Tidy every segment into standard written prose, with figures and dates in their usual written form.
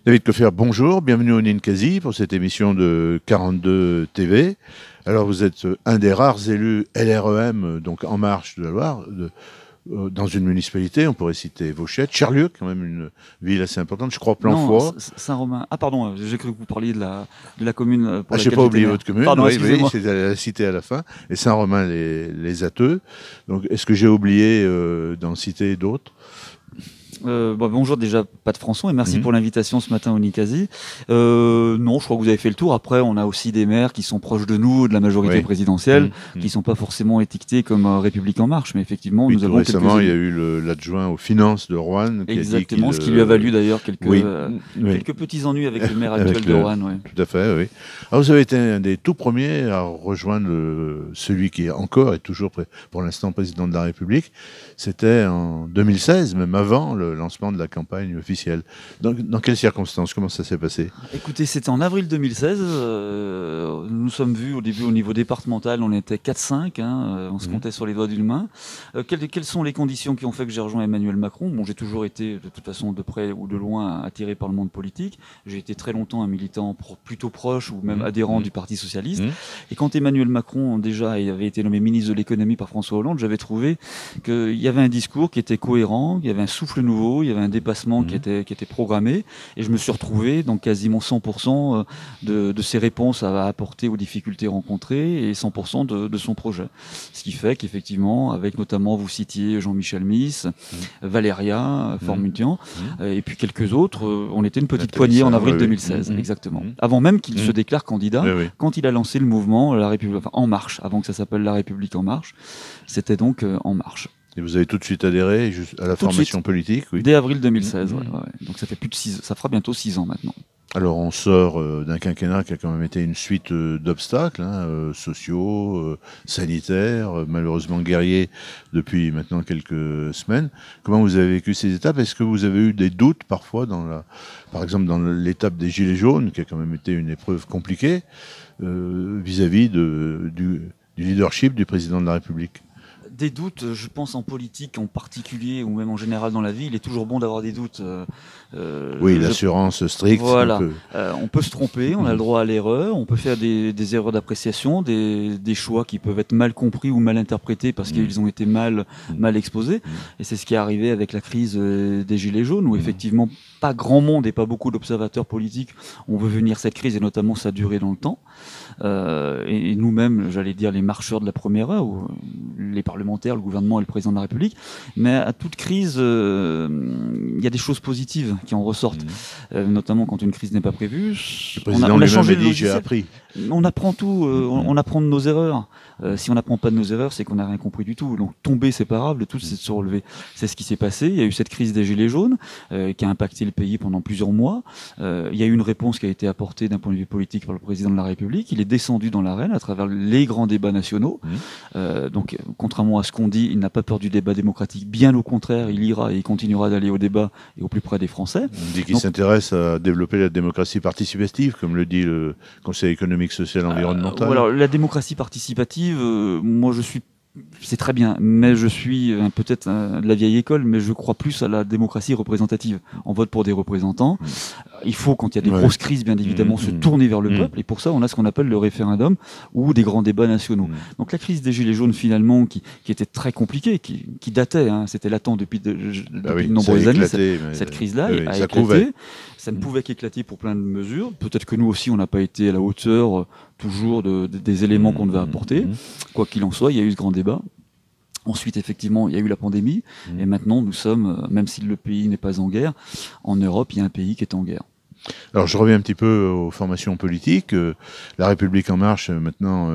David Coffer, bonjour, bienvenue au Ninkasi pour cette émission de 42 TV. Alors vous êtes un des rares élus LREM, donc En Marche de la Loire, dans une municipalité, on pourrait citer Vauchette, Charlieu, quand même une ville assez importante, je crois Planfoy. Saint-Romain. Ah pardon, j'ai cru que vous parliez de la commune pour laquelle j'ai pas oublié votre commune, pardon, oui, c'est la cité à la fin, et Saint-Romain les Atteux. Donc est-ce que j'ai oublié d'en citer d'autres? Bonjour déjà Pat Françon et merci pour l'invitation ce matin au Ninkasi. Non, je crois que vous avez fait le tour. Après, on a aussi des maires qui sont proches de nous, de la majorité présidentielle, qui sont pas forcément étiquetés comme République En Marche, mais effectivement, nous avons récemment, il y a eu l'adjoint aux finances de Roanne qui exactement, a dit ce qui lui a valu d'ailleurs quelques petits ennuis avec le maire actuel de Roanne. Oui. Tout à fait, oui. Alors, vous avez été un des tout premiers à rejoindre celui qui est encore et toujours pour l'instant président de la République. C'était en 2016, même avant le lancement de la campagne officielle. Dans quelles circonstances? Comment ça s'est passé? Écoutez, c'était en avril 2016. Nous nous sommes vus au début au niveau départemental, on était 4-5, on se comptait sur les doigts d'une main. Quelles sont les conditions qui ont fait que j'ai rejoint Emmanuel Macron? Bon, j'ai toujours été, de toute façon, de près ou de loin, attiré par le monde politique. J'ai été très longtemps un militant plutôt proche ou même adhérent du Parti Socialiste. Et quand Emmanuel Macron, déjà, avait été nommé ministre de l'économie par François Hollande, j'avais trouvé qu'il y avait un discours qui était cohérent, il y avait un souffle nouveau, il y avait un dépassement qui était programmé, et je me suis retrouvé dans quasiment 100% de ses réponses à apporter aux difficultés rencontrées et 100% de son projet. Ce qui fait qu'effectivement, avec notamment, vous citiez Jean-Michel Miss, Valéria Formuntian, et puis quelques autres, on était une petite poignée en avril 2016, exactement. Avant même qu'il se déclare candidat, quand il a lancé le mouvement La République, enfin, En Marche, avant que ça s'appelle La République En Marche, c'était donc En Marche. Et vous avez tout de suite adhéré à la formation politique, oui. Dès avril 2016, ouais. Donc ça fait ça fera bientôt 6 ans maintenant. Alors on sort d'un quinquennat qui a quand même été une suite d'obstacles sociaux, sanitaires, malheureusement guerriers depuis maintenant quelques semaines. Comment vous avez vécu ces étapes? Est-ce que vous avez eu des doutes parfois par exemple dans l'étape des Gilets jaunes, qui a quand même été une épreuve compliquée, vis-à-vis du leadership du président de la République? Des doutes, je pense en politique en particulier, ou même en général dans la vie, il est toujours bon d'avoir des doutes. Oui, l'assurance stricte. Voilà. On peut se tromper, on a le droit à l'erreur, on peut faire des erreurs d'appréciation, des choix qui peuvent être mal compris ou mal interprétés parce qu'ils ont été mal exposés. Et c'est ce qui est arrivé avec la crise des Gilets jaunes, où effectivement pas grand monde et pas beaucoup d'observateurs politiques ont vu venir cette crise, et notamment sa durée dans le temps. Et nous-mêmes, j'allais dire les marcheurs de la première heure, ou les parlementaires, le gouvernement et le président de la République. Mais à toute crise, il y a des choses positives qui en ressortent, notamment quand une crise n'est pas prévue. Le président lui-même a dit, j'ai appris. On apprend tout, on apprend de nos erreurs. Si on n'apprend pas de nos erreurs, c'est qu'on n'a rien compris du tout. Donc tomber, c'est pas grave, le tout c'est de se relever. C'est ce qui s'est passé. Il y a eu cette crise des Gilets jaunes qui a impacté le pays pendant plusieurs mois. Il y a eu une réponse qui a été apportée d'un point de vue politique par le président de la République. Il est descendu dans l'arène à travers les grands débats nationaux. Donc contrairement à ce qu'on dit, il n'a pas peur du débat démocratique. Bien au contraire, il ira et il continuera d'aller au débat et au plus près des Français. On dit qu'il s'intéresse à développer la démocratie participative, comme le dit le Conseil économique, social, environnemental. Alors, la démocratie participative, moi c'est très bien, mais je suis peut-être de la vieille école, mais je crois plus à la démocratie représentative. On vote pour des représentants. Il faut, quand il y a des grosses crises, bien évidemment, se tourner vers le peuple. Et pour ça, on a ce qu'on appelle le référendum ou des grands débats nationaux. Donc la crise des Gilets jaunes, finalement, qui était très compliquée, qui datait, c'était latent depuis de nombreuses années, cette crise-là a éclaté. Ça ne pouvait qu'éclater pour plein de mesures. Peut-être que nous aussi, on n'a pas été à la hauteur toujours des éléments qu'on devait apporter. Quoi qu'il en soit, il y a eu ce grand débat. Ensuite, effectivement, il y a eu la pandémie. Et maintenant, nous sommes, même si le pays n'est pas en guerre, en Europe, il y a un pays qui est en guerre. Alors, je reviens un petit peu aux formations politiques. La République En Marche, maintenant,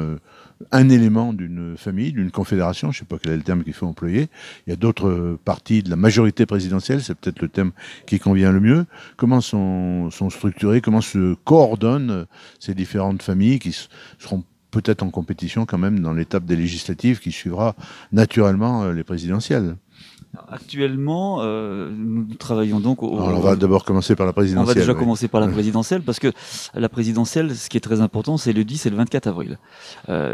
un élément d'une famille, d'une confédération, je ne sais pas quel est le terme qu'il faut employer. Il y a d'autres partis de la majorité présidentielle, c'est peut-être le thème qui convient le mieux. Comment sont structurées, comment se coordonnent ces différentes familles qui seront peut-être en compétition quand même dans l'étape des législatives qui suivra naturellement les présidentielles? Actuellement, nous travaillons donc Alors, on va d'abord commencer par la présidentielle. On va déjà commencer par la présidentielle, parce que la présidentielle, ce qui est très important, c'est le 10 et le 24 avril.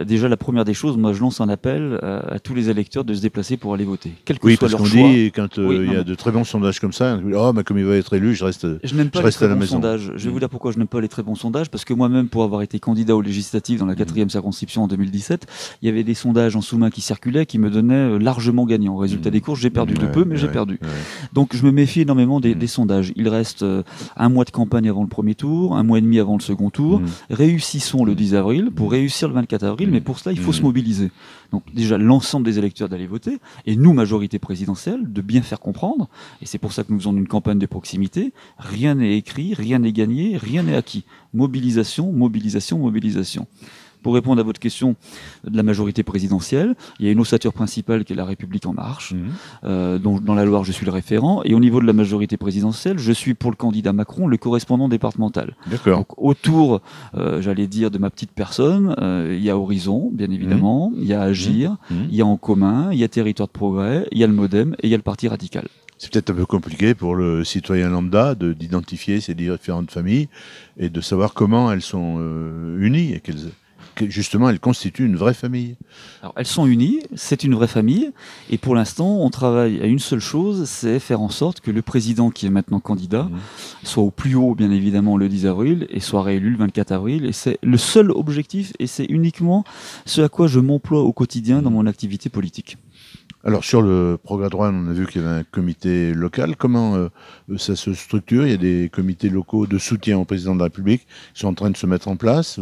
Déjà, la première des choses, moi je lance un appel à tous les électeurs de se déplacer pour aller voter, quel que soit leur choix. Oui, parce qu'on dit, quand il y a de très bons sondages comme ça, oh, mais comme il va être élu, je reste à la maison. Je n'aime pas les très bons sondages. Je vais vous dire pourquoi je n'aime pas les très bons sondages, parce que moi-même, pour avoir été candidat aux législatives dans la 4e circonscription en 2017, il y avait des sondages en sous-main qui circulaient, qui me donnaient largement gagnant. Au résultat des courses, j'ai perdu de peu, mais j'ai perdu. Donc je me méfie énormément des sondages. Il reste un mois de campagne avant le premier tour, un mois et demi avant le second tour. Réussissons le 10 avril pour réussir le 24 avril, mais pour cela, il faut se mobiliser. Donc déjà, l'ensemble des électeurs d'aller voter, et nous, majorité présidentielle, de bien faire comprendre, et c'est pour ça que nous faisons une campagne de proximité. Rien n'est écrit, rien n'est gagné, rien n'est acquis. Mobilisation, mobilisation, mobilisation. Pour répondre à votre question de la majorité présidentielle, il y a une ossature principale qui est La République En Marche, dont dans la Loire je suis le référent, et au niveau de la majorité présidentielle, je suis pour le candidat Macron le correspondant départemental. D'accord. Donc autour, j'allais dire, de ma petite personne, il y a Horizon, bien évidemment, il y a Agir, il y a En Commun, il y a Territoire de Progrès, il y a le Modem et il y a le Parti Radical. C'est peut-être un peu compliqué pour le citoyen lambda d'identifier ces différentes familles et de savoir comment elles sont unies et justement, elles constituent une vraie famille. Alors, elles sont unies, c'est une vraie famille, et pour l'instant, on travaille à une seule chose, c'est faire en sorte que le président qui est maintenant candidat soit au plus haut, bien évidemment, le 10 avril, et soit réélu le 24 avril, et c'est le seul objectif, et c'est uniquement ce à quoi je m'emploie au quotidien dans mon activité politique. Alors, sur le Progrès droit, on a vu qu'il y avait un comité local. Comment ça se structure? Il y a des comités locaux de soutien au président de la République qui sont en train de se mettre en place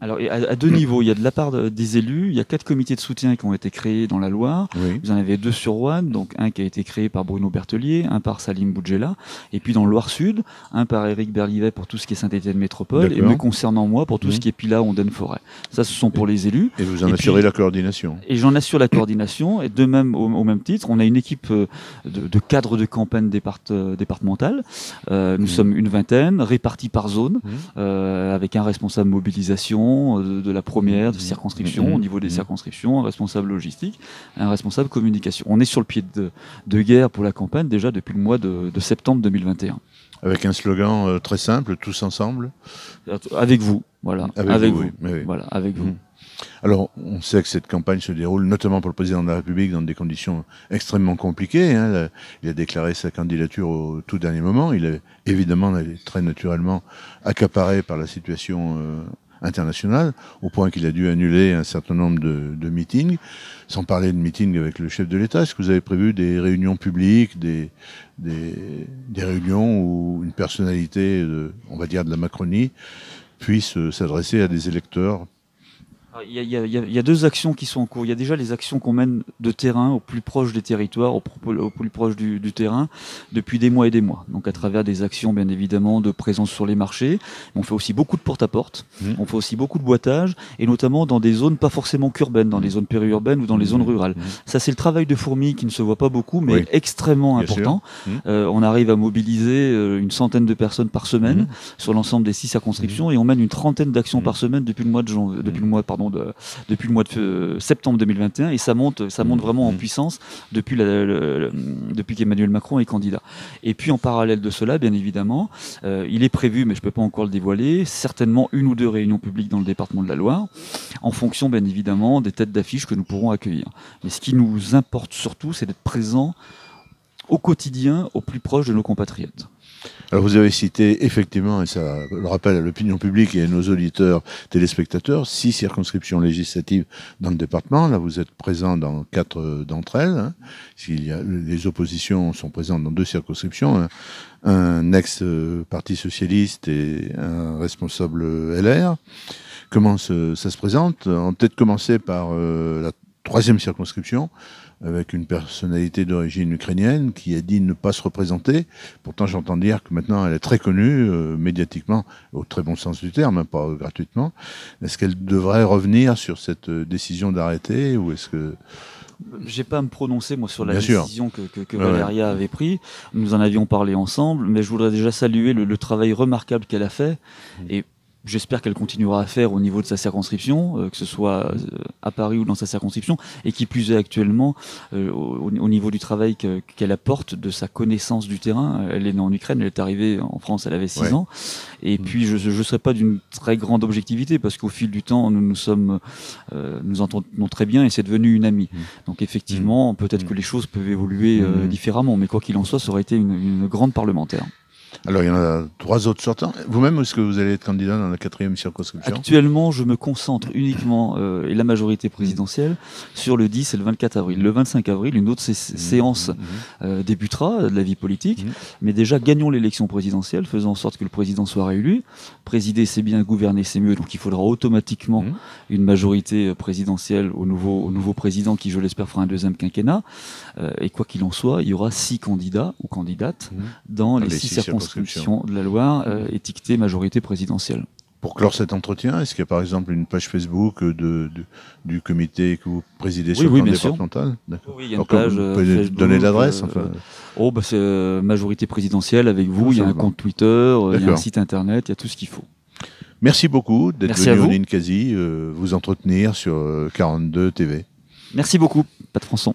Alors, à deux niveaux. Il y a de la part des élus, il y a 4 comités de soutien qui ont été créés dans la Loire. Oui. Vous en avez 2 sur Roanne, donc un qui a été créé par Bruno Bertelier, un par Salim Boudjela, et puis dans le Loire-Sud, un par Éric Berlivet pour tout ce qui est Saint-Étienne Métropole, et me concernant moi pour tout ce qui est Pila, Ondaine, Forêt. Ça, ce sont pour les élus. Et vous en assurez la coordination. Et j'en assure la coordination, et de même, au même titre, on a une équipe de cadres de campagne départementale. Nous sommes une vingtaine, répartis par zone, avec un responsable mobilisation, de la première de circonscription, au niveau des circonscriptions, un responsable logistique, un responsable communication. On est sur le pied de guerre pour la campagne déjà depuis le mois de septembre 2021. Avec un slogan très simple, tous ensemble. Avec vous, voilà. Avec vous. Oui. Voilà, avec vous. Alors, on sait que cette campagne se déroule notamment pour le président de la République dans des conditions extrêmement compliquées. Hein. Il a déclaré sa candidature au tout dernier moment. Il est évidemment très naturellement accaparé par la situation internationale, au point qu'il a dû annuler un certain nombre de meetings, sans parler de meetings avec le chef de l'État. Est-ce que vous avez prévu des réunions publiques, des réunions où une personnalité, on va dire de la Macronie, puisse s'adresser à des électeurs? Il y a 2 actions qui sont en cours. Il y a déjà les actions qu'on mène de terrain, au plus proche des territoires, au plus proche du terrain, depuis des mois et des mois. Donc à travers des actions, bien évidemment, de présence sur les marchés. On fait aussi beaucoup de porte-à-porte. On fait aussi beaucoup de boitage, et notamment dans des zones pas forcément qu'urbaines, dans les zones périurbaines ou dans les zones rurales. Ça, c'est le travail de fourmi qui ne se voit pas beaucoup, mais extrêmement important. On arrive à mobiliser une centaine de personnes par semaine sur l'ensemble des 6 circonscriptions, et on mène une trentaine d'actions par semaine depuis le mois depuis le mois de septembre 2021, et ça monte vraiment en puissance depuis qu'Emmanuel Macron est candidat. Et puis en parallèle de cela, bien évidemment, il est prévu, mais je ne peux pas encore le dévoiler, certainement 1 ou 2 réunions publiques dans le département de la Loire, en fonction bien évidemment des têtes d'affiche que nous pourrons accueillir. Mais ce qui nous importe surtout, c'est d'être présent au quotidien, au plus proche de nos compatriotes. Alors vous avez cité effectivement, et ça le rappelle à l'opinion publique et à nos auditeurs, téléspectateurs, 6 circonscriptions législatives dans le département. Là, vous êtes présent dans 4 d'entre elles. Hein. Les oppositions sont présentes dans 2 circonscriptions, un ex-parti socialiste et un responsable LR. Comment ça se présente? On va peut-être commencer par la 3e circonscription, avec une personnalité d'origine ukrainienne qui a dit ne pas se représenter. Pourtant, j'entends dire que maintenant, elle est très connue médiatiquement, au très bon sens du terme, hein, pas gratuitement. Est-ce qu'elle devrait revenir sur cette décision d'arrêter, ou est-ce que... J'ai pas à me prononcer, moi, sur la décision que Valéria avait prise. Nous en avions parlé ensemble, mais je voudrais déjà saluer le travail remarquable qu'elle a fait. Et j'espère qu'elle continuera à faire au niveau de sa circonscription, que ce soit à Paris ou dans sa circonscription, et qui plus est actuellement au niveau du travail qu'elle apporte, de sa connaissance du terrain. Elle est née en Ukraine, elle est arrivée en France, elle avait 6 ans. Et puis je ne serai pas d'une très grande objectivité, parce qu'au fil du temps, nous entendons très bien et c'est devenu une amie. Donc effectivement, peut-être que les choses peuvent évoluer différemment, mais quoi qu'il en soit, ça aurait été une grande parlementaire. Alors, il y en a 3 autres sortants. Vous-même, est-ce que vous allez être candidat dans la 4e circonscription? Actuellement, je me concentre uniquement, et la majorité présidentielle, sur le 10 et le 24 avril. Le 25 avril, une autre séance débutera de la vie politique. Mais déjà, gagnons l'élection présidentielle, faisons en sorte que le président soit réélu. Présider, c'est bien, gouverner, c'est mieux. Donc, il faudra automatiquement une majorité présidentielle au nouveau président qui, je l'espère, fera un 2e quinquennat. Et quoi qu'il en soit, il y aura 6 candidats ou candidates dans les 6 circonscriptions de la Loire, étiquetée majorité présidentielle. Pour clore cet entretien, est-ce qu'il y a par exemple une page Facebook du comité que vous présidez sur le plan départemental? Oui, il y a une page. Vous pouvez donner l'adresse c'est majorité présidentielle avec vous. Il y a un compte Twitter, il y a un site internet, il y a tout ce qu'il faut. Merci beaucoup d'être venu au Ninkasi vous entretenir sur 42 TV. Merci beaucoup, Pat Françon.